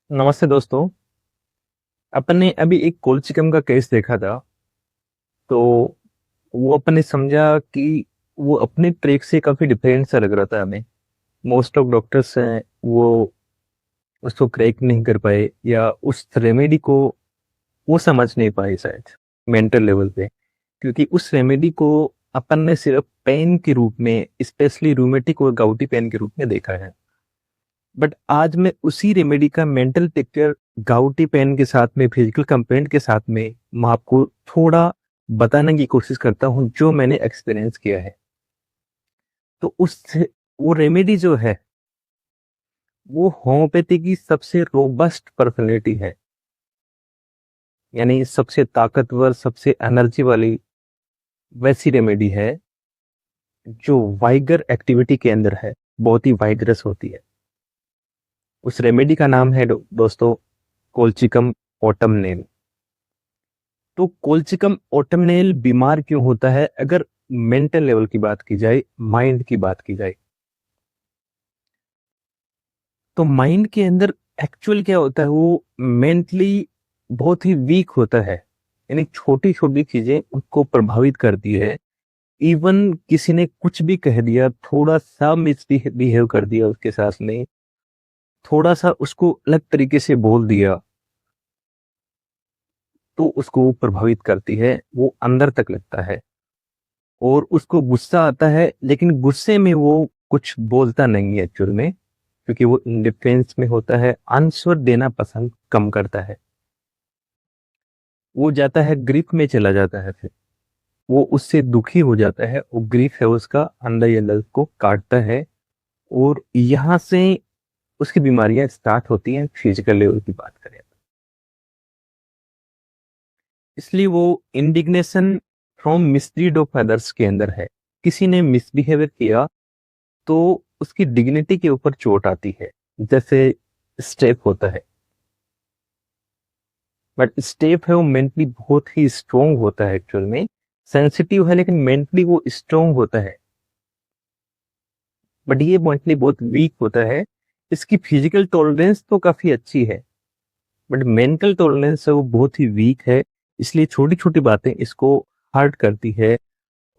नमस्ते दोस्तों। अपन ने अभी एक कोल्चिकम का केस देखा था। तो वो अपन ने समझा कि वो अपने ट्रेक से काफी डिफरेंट सा लग रहा था हमें। मोस्ट ऑफ डॉक्टर्स हैं वो उसको क्रैक नहीं कर पाए या उस रेमेडी को वो समझ नहीं पाए शायद मेंटल लेवल पे, क्योंकि उस रेमेडी को अपन ने सिर्फ पेन के रूप में, स्पेशली रूमेटिक और गाउटी पेन के रूप में देखा है। बट आज मैं उसी रेमेडी का मेंटल पिक्चर गाउटी पेन के साथ में, फिजिकल कंप्लेंट के साथ में मैं आपको थोड़ा बताने की कोशिश करता हूँ जो मैंने एक्सपीरियंस किया है। तो उस वो रेमेडी जो है वो होम्योपैथी की सबसे रोबस्ट पर्सनैलिटी है, यानी सबसे ताकतवर, सबसे एनर्जी वाली वैसी रेमेडी है जो वाइगर एक्टिविटी के अंदर है, बहुत ही वाइगरस होती है। उस रेमेडी का नाम है दोस्तों कोल्चिकम ऑटमनेल। तो कोल्चिकम ऑटमनेल बीमार क्यों होता है? अगर मेंटल लेवल की बात की जाए, माइंड की बात की जाए, तो माइंड के अंदर एक्चुअल क्या होता है, वो मेंटली बहुत ही वीक होता है। यानी छोटी छोटी चीजें उसको प्रभावित करती है। इवन किसी ने कुछ भी कह दिया, थोड़ा सा मिसबिहेव कर दिया उसके साथ में, थोड़ा सा उसको अलग तरीके से बोल दिया, तो उसको प्रभावित करती है, वो अंदर तक लगता है। और उसको गुस्सा आता है, लेकिन गुस्से में वो कुछ बोलता नहीं है एक्चुअल में, क्योंकि वो इन डिफेंस में होता है, आंसर देना पसंद कम करता है। वो जाता है ग्रीफ में चला जाता है, फिर वो उससे दुखी हो जाता है, वो ग्रीफ है उसका अंदर ही अंदर को काटता है। और यहाँ से उसकी बीमारियां स्टार्ट होती हैं फिजिकल लेवल की बात करें। इसलिए वो indignation from mislead of others के अंदर है। किसी ने मिसबिहेवियर किया तो उसकी डिग्निटी के ऊपर चोट आती है, जैसे स्टेप होता है। बट स्टेप है वो मेंटली बहुत ही स्ट्रोंग होता है एक्चुअल में। सेंसिटिव है लेकिन मेंटली वो स्ट्रोंग होता है। बट ये मेंटली बहुत वीक होता है। इसकी फिजिकल टॉलरेंस तो काफी अच्छी है, बट मेंटल टॉलरेंस है वो बहुत ही वीक है। इसलिए छोटी छोटी बातें इसको हर्ट करती है,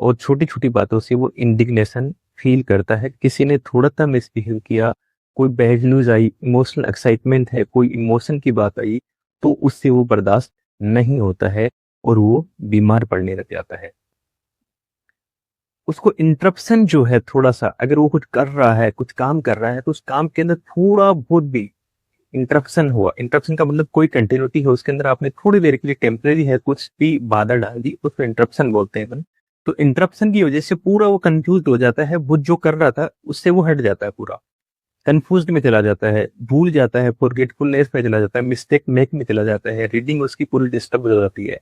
और छोटी छोटी बातों से वो इंडिग्नेशन फील करता है। किसी ने थोड़ा सा मिसबिहेव किया, कोई बैड न्यूज आई, इमोशनल एक्साइटमेंट है, कोई इमोशन की बात आई, तो उससे वो बर्दाश्त नहीं होता है और वो बीमार पड़ने लग जाता है। उसको इंटरप्शन जो है, थोड़ा सा अगर वो कुछ कर रहा है, कुछ काम कर रहा है, तो उस काम के अंदर थोड़ा बहुत भी इंटरप्शन हुआ, इंटरप्शन का मतलब कोई कंटिन्यूटी है उसके अंदर, आपने थोड़ी देर के लिए टेम्परेरी है कुछ भी बाधा डाल दी, उसको इंटरप्शन बोलते हैं अपन। तो इंटरप्शन की वजह से पूरा वो कंफ्यूज हो जाता है, वो जो कर रहा था उससे वो हट जाता है, पूरा कंफ्यूज में चला जाता है, भूल जाता है, फॉरगेटफुलनेस में चला जाता है, मिस्टेक मेक में चला जाता है, रीडिंग उसकी पूरी डिस्टर्ब हो जाती है।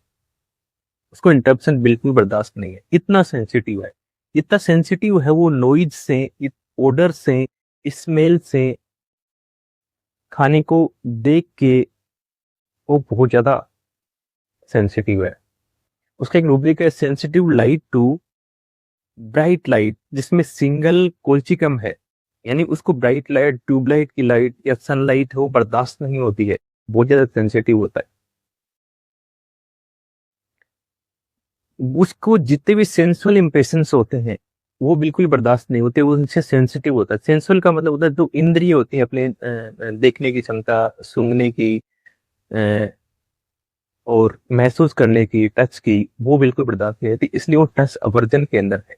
उसको इंटरप्शन बिल्कुल बर्दाश्त नहीं है, इतना सेंसिटिव है। इतना सेंसिटिव है वो नॉइज से, ओडर से, स्मेल से, खाने को देख के वो बहुत ज्यादा सेंसिटिव है। उसका एक रूब्रिक है, sensitive light to bright light, जिसमें सिंगल कोल्चिकम है। यानी उसको ब्राइट लाइट, ट्यूबलाइट की लाइट या सनलाइट है वो बर्दाश्त नहीं होती है, बहुत ज्यादा सेंसिटिव होता है। उसको जितने भी सेंसुअल इंप्रेशंस होते हैं वो बिल्कुल बर्दाश्त नहीं होते, वो उनसे सेंसिटिव होता है। सेंसुअल का मतलब होता है जो इंद्रिय होती है अपने, देखने की क्षमता, सूंघने की, अ, और महसूस करने की, टच की, वो बिल्कुल बर्दाश्त नहीं होती, इसलिए वो टच अवर्जन के अंदर है।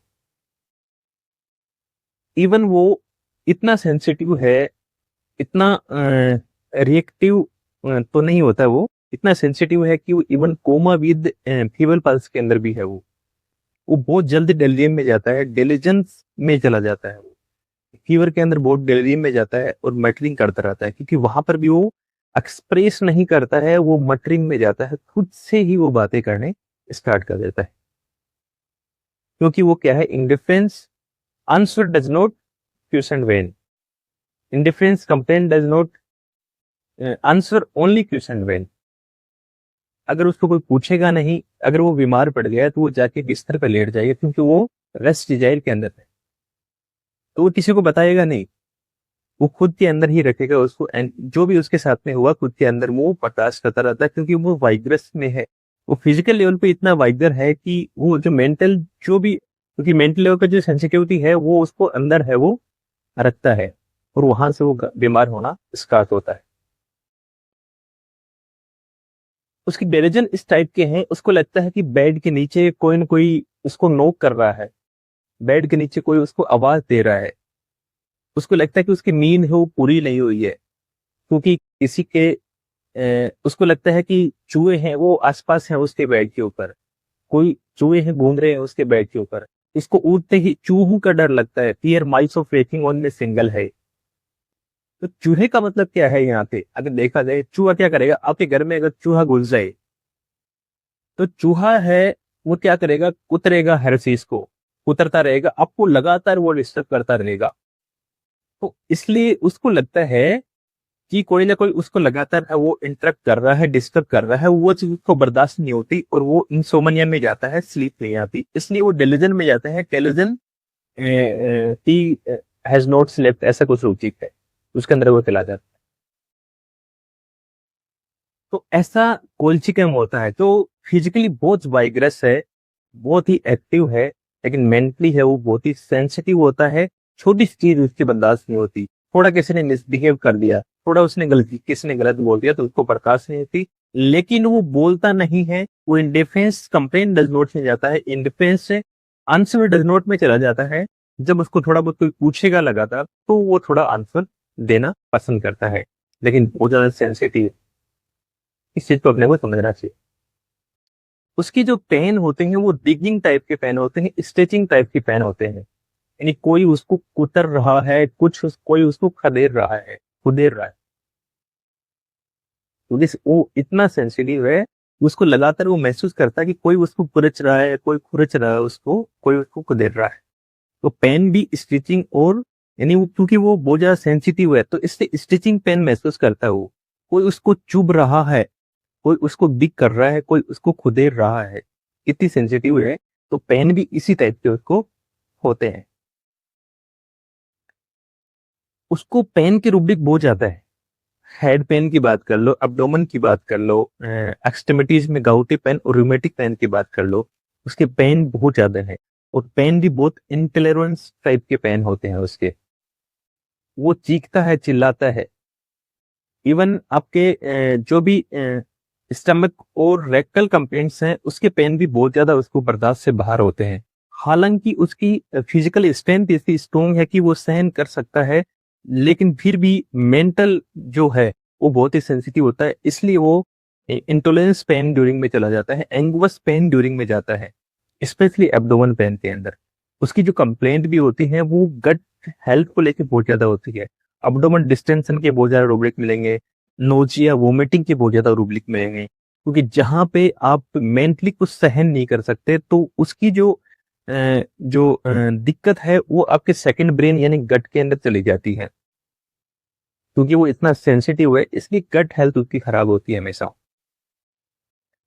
इवन वो इतना सेंसिटिव है, इतना रिएक्टिव तो नहीं होता, वो इतना सेंसिटिव है कि वो even coma with feeble pulse के अंदर भी है। वो बहुत जल्द डेलिरियम में जाता है, डेलिजेंस में चला जाता है। वो फीवर के अंदर बहुत डेलिरियम में जाता है और मटरिंग करता रहता है, क्योंकि वहां पर भी वो एक्सप्रेस नहीं करता है, वो मटरिंग में जाता है, खुद से ही वो बातें करने स्टार्ट कर देता है। क्योंकि वो क्या है, indifference answer does not question when, indifference complain does not answer only question when. अगर उसको कोई पूछेगा नहीं, अगर वो बीमार पड़ गया तो वो जाके बिस्तर पर लेट जाएगा, क्योंकि वो रेस्ट डिजायर के अंदर है, तो वो किसी को बताएगा नहीं। वो खुद के अंदर ही रखेगा उसको, एंड जो भी उसके साथ में हुआ खुद के अंदर वो बर्दाश्त करता रहता है, क्योंकि वो वाइग्रस में है। वो फिजिकल लेवल पे इतना वाइगर है कि वो जो मेंटल जो भी, क्योंकि मेंटल लेवल पे जो सेंसिटिविटी है वो उसको अंदर है, वो रखता है, और वहां से वो बीमार होना स्टार्ट होता है। उसकी डिलीजन इस टाइप के हैं, उसको लगता है कि बेड के नीचे कोई ना कोई उसको नोक कर रहा है, बेड के नीचे कोई उसको आवाज दे रहा है। उसको लगता है कि उसकी नींद है वो पूरी नहीं हुई है, क्योंकि किसी के उसको लगता है कि चूहे हैं वो आसपास हैं उसके बेड के ऊपर, कोई चूहे हैं घूम रहे हैं उसके बेड के ऊपर। इसको उठते ही चूहों का डर लगता है, fear mice of waking on में सिंगल है। तो चूहे का मतलब क्या है यहाँ पे, अगर देखा जाए चूहा क्या करेगा आपके घर में, अगर चूहा घुस जाए तो चूहा है वो क्या करेगा, कुतरेगा, हर चीज को कुतरता रहेगा, आपको लगातार वो डिस्टर्ब करता रहेगा। तो इसलिए उसको लगता है कि कोई ना कोई उसको लगातार है वो इंटरप्ट कर रहा है, डिस्टर्ब कर रहा है, वो चीज उसको बर्दाश्त नहीं होती और वो इंसोमनिया में जाता है, स्लीप नहीं आती, इसलिए वो डेल्यूजन में जाता है। टेलिजन ही हैज नॉट स्लेप्ट, ऐसा कुछ रूचिक है, उसके अंदर वो चला जाता है। तो ऐसा कोल्चिकम होता है, तो फिजिकली बहुत वाइग्रस है, बहुत ही एक्टिव है, लेकिन मेंटली है वो बहुत ही सेंसिटिव होता है। छोटी सी चीज उसकी बर्दाश्त नहीं होती, थोड़ा किसी ने मिसबिहेव कर दिया, थोड़ा उसने गलती, किसी ने गलत बोल दिया तो उसको बर्दाश्त नहीं होती, लेकिन वो बोलता नहीं है, वो in defence complain does note में जाता है, इन डिफेंस से आंसर डज नोट में चला जाता है। जब उसको थोड़ा बहुत कोई पूछेगा लगातार तो वो थोड़ा आंसर देना पसंद करता है, लेकिन बहुत ज्यादा सेंसिटिव, इस चीज को अपने को समझना चाहिए। उसकी जो पेन होते हैं वो डिगिंग टाइप के पेन होते हैं, स्ट्रेचिंग टाइप के पेन होते हैं, यानी कोई उसको कुतर रहा है, कोई उसको खदेड़ रहा है, खुदेड़ रहा है। तो वो इतना सेंसिटिव है, उसको लगातार वो महसूस करता है कि कोई उसको कुरच रहा है, कोई खुरच रहा है उसको, कोई उसको कुदेड़ रहा है। तो पेन भी स्टिचिंग, और यानी वो क्योंकि वो बहुत ज्यादा सेंसिटिव है तो इससे स्टिचिंग पेन महसूस करता है वो। कोई उसको चुभ रहा है, कोई उसको दिक कर रहा है, कोई उसको खुदेड़ रहा है, इतनी सेंसिटिव है। तो पेन भी इसी टाइप के उसको होते हैं। उसको पेन की रूब्रिक बहुत ज्यादा है, हेड पेन की बात कर लो, अब्डोमन की बात कर लो, एक्सट्रीमिटीज में गाउटी पेन और रूमेटिक पेन की बात कर लो, उसके पेन बहुत ज्यादा है। और पेन भी बहुत इंटॉलरेंस टाइप के पेन होते हैं उसके, वो चीखता है, चिल्लाता है। इवन आपके जो भी स्टमक और रेक्टल कंप्लेंट्स हैं उसके पेन भी बहुत ज्यादा उसको बर्दाश्त से बाहर होते हैं। हालांकि उसकी फिजिकल स्ट्रेंथ इतनी स्ट्रोंग है कि वो सहन कर सकता है, लेकिन फिर भी मेंटल जो है वो बहुत ही सेंसिटिव होता है, इसलिए वो इंटोलेंस पेन ड्यूरिंग में चला जाता है, एंगवस पेन ड्यूरिंग में जाता है, स्पेशली एब्डोमेन पेन के अंदर। उसकी जो कंप्लेंट भी होती है वो गट हेल्थ को लेकर बहुत ज्यादा होती है। अब्डोमेन डिस्टेंशन के बहुत ज्यादा रूब्रिक मिलेंगे, नोजिया वोमिटिंग के बहुत ज्यादा रूब्रिक मिलेंगे, क्योंकि जहां पे आप मेंटली कुछ सहन नहीं कर सकते तो उसकी जो दिक्कत है वो आपके सेकंड ब्रेन यानी गट के अंदर चली जाती है, क्योंकि वो इतना सेंसिटिव है, इसलिए गट हेल्थ उसकी खराब होती है हमेशा।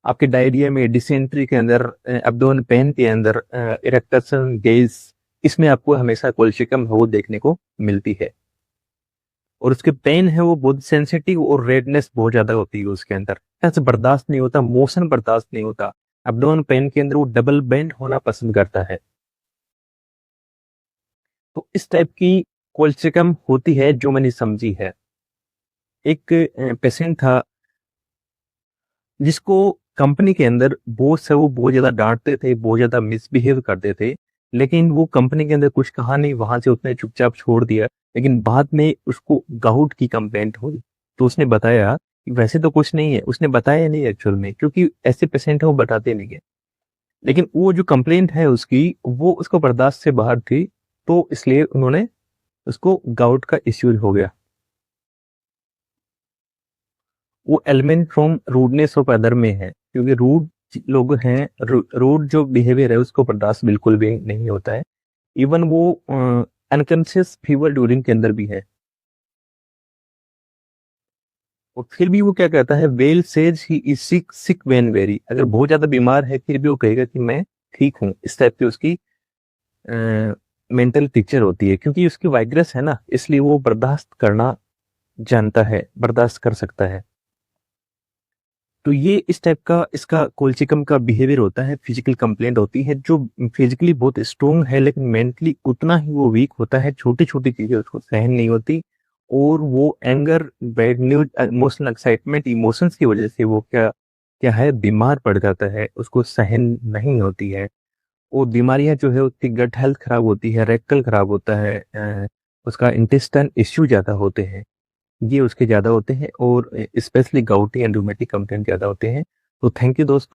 आपके डायरिया में, डिसेंट्री के अंदर, एब्डोमेन पेन के अंदर, इरेक्टेशन, गैस, इसमें आपको हमेशा कोलेस्ट्रॉल वो देखने को मिलती है। और उसके पेन है वो बहुत सेंसिटिव और रेडनेस बहुत ज्यादा होती है उसके अंदर, ऐसे बर्दाश्त नहीं होता, मोशन बर्दाश्त नहीं होता। एब्डोमेन पेन के अंदर वो डबल बेंड होना पसंद करता है। तो इस टाइप की कोलेस्ट्रॉल होती है जो मैंने समझी है। एक पेशेंट था जिसको कंपनी के अंदर बॉस है वो बहुत ज्यादा डांटते थे, बहुत ज्यादा मिसबिहेव करते थे, लेकिन वो कंपनी के अंदर कुछ कहा नहीं, वहां से उसने चुपचाप छोड़ दिया। लेकिन बाद में उसको गाउट की कंप्लेंट हुई, तो उसने बताया कि वैसे तो कुछ नहीं है, उसने बताया नहीं एक्चुअल में, क्योंकि ऐसे पेशेंट है वो बताते नहीं है। लेकिन वो जो कंप्लेंट है उसकी वो उसको बर्दाश्त से बाहर थी, तो इसलिए उन्होंने उसको गाउट का इश्यू हो गया। वो element from rudeness of other में है, क्योंकि रूड लोग हैं, रूड जो बिहेवियर है उसको बर्दाश्त बिल्कुल भी नहीं होता है। इवन वो अनकॉन्शियस फीवर ड्यूरिंग के अंदर भी है। और फिर भी वो क्या कहता है, well says he is sick, sick when very, अगर बहुत ज्यादा बीमार है फिर भी वो कहेगा कि मैं ठीक हूँ, इस टाइप की उसकी मेंटल पिक्चर होती है, क्योंकि उसकी वाइग्रेस है ना, इसलिए वो बर्दाश्त करना जानता है, बर्दाश्त कर सकता है। तो ये इस टाइप का इसका कोलचिकम का बिहेवियर होता है, फिजिकल कंप्लेंट होती है, जो फिजिकली बहुत स्ट्रोंग है लेकिन मेंटली उतना ही वो वीक होता है, छोटी छोटी चीजें उसको सहन नहीं होती, और वो anger, bad news, emotional excitement, emotions की वजह से वो क्या क्या है, बीमार पड़ जाता है, उसको सहन नहीं होती है। वो बीमारियां जो है, उसकी गट हेल्थ खराब होती है, रेक्टल खराब होता है, उसका इंटेस्टाइन इश्यू ज्यादा होते हैं, ये उसके ज़्यादा होते हैं, और specially gouty and rheumatic complaint ज़्यादा होते हैं। तो थैंक यू दोस्त।